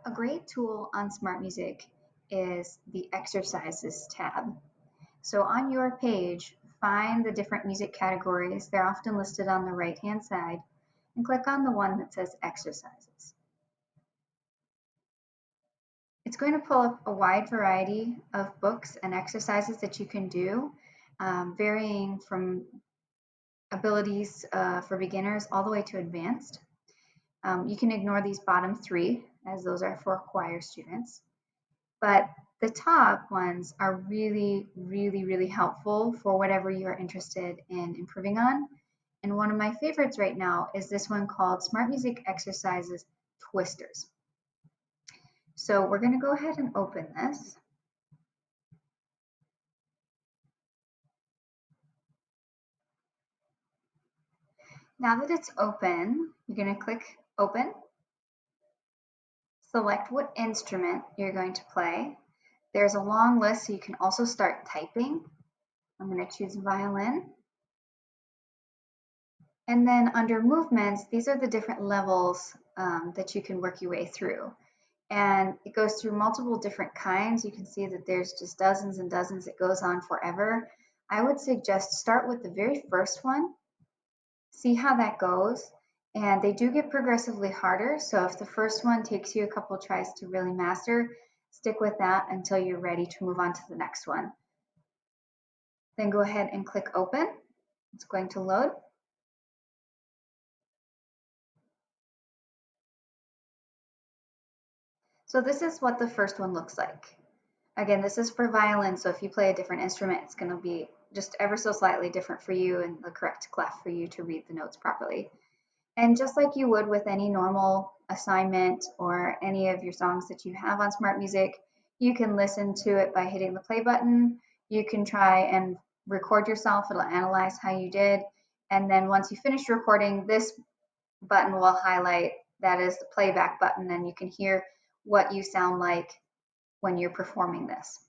A great tool on Smart Music is the Exercises tab. So on your page, find the different music categories. They're often listed on the right-hand side, and click on the one that says Exercises. It's going to pull up a wide variety of books and exercises that you can do, varying from abilities for beginners all the way to advanced. You can ignore these bottom three, as those are for choir students. But the top ones are really, really, really helpful for whatever you're interested in improving on. And one of my favorites right now is this one called Smart Music Exercises Twisters. So we're going to go ahead and open this. Now that it's open, you're going to click Open. Select what instrument you're going to play. There's a long list, so you can also start typing. I'm going to choose violin. And then under movements, these are the different levels that you can work your way through. And it goes through multiple different kinds. You can see that there's just dozens and dozens. It goes on forever. I would suggest start with the very first one, see how that goes. And they do get progressively harder. So if the first one takes you a couple tries to really master, stick with that until you're ready to move on to the next one. Then go ahead and click Open. It's going to load. So this is what the first one looks like. Again, this is for violin, so if you play a different instrument, it's going to be just ever so slightly different for you and the correct clef for you to read the notes properly. And just like you would with any normal assignment or any of your songs that you have on Smart Music, you can listen to it by hitting the play button. You can try and record yourself. It'll analyze how you did. And then once you finish recording, this button will highlight. That is the playback button, and you can hear what you sound like when you're performing this.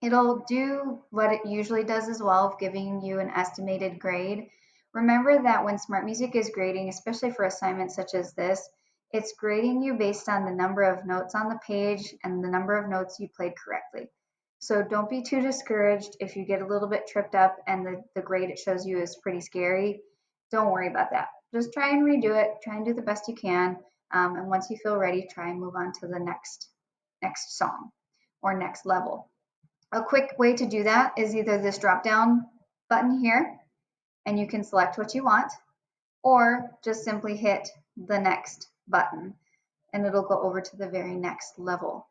It'll do what it usually does as well, of giving you an estimated grade. Remember that when Smart Music is grading, especially for assignments such as this, it's grading you based on the number of notes on the page and the number of notes you played correctly. So don't be too discouraged if you get a little bit tripped up and the grade it shows you is pretty scary. Don't worry about that. Just try and redo it. Try and do the best you can. And once you feel ready, try and move on to the next song or next level. A quick way to do that is either this drop down button here, and you can select what you want, or just simply hit the next button and it'll go over to the very next level.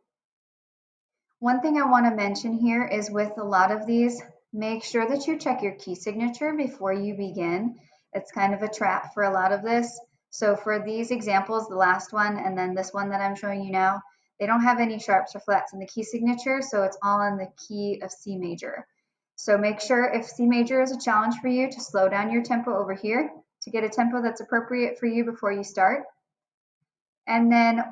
One thing I want to mention here is with a lot of these, make sure that you check your key signature before you begin. It's kind of a trap for a lot of this. So for these examples, the last one and then this one that I'm showing you now, they don't have any sharps or flats in the key signature, so it's all in the key of C major. So make sure if C major is a challenge for you to slow down your tempo over here to get a tempo that's appropriate for you before you start. And then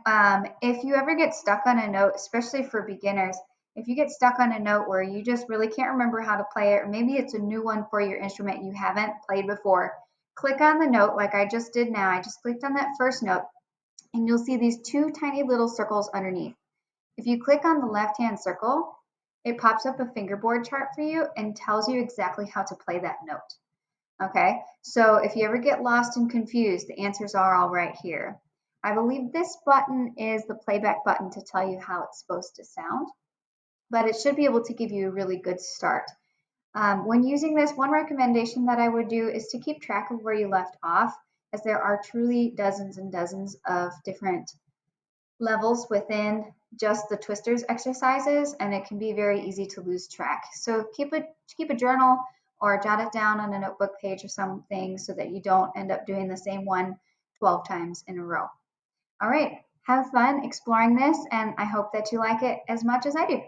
if you ever get stuck on a note, especially for beginners, if you get stuck on a note where you just really can't remember how to play it, or maybe it's a new one for your instrument you haven't played before, click on the note like I just did now. I just clicked on that first note, and you'll see these two tiny little circles underneath. If you click on the left-hand circle, it pops up a fingerboard chart for you and tells you exactly how to play that note. Okay, so if you ever get lost and confused, the answers are all right here. I believe this button is the playback button to tell you how it's supposed to sound, but it should be able to give you a really good start. When using this, one recommendation that I would do is to keep track of where you left off, as there are truly dozens and dozens of different levels within just the twisters exercises, and it can be very easy to lose track. So keep a journal or jot it down on a notebook page or something so that you don't end up doing the same one 12 times in a row. All right, have fun exploring this, and I hope that you like it as much as I do.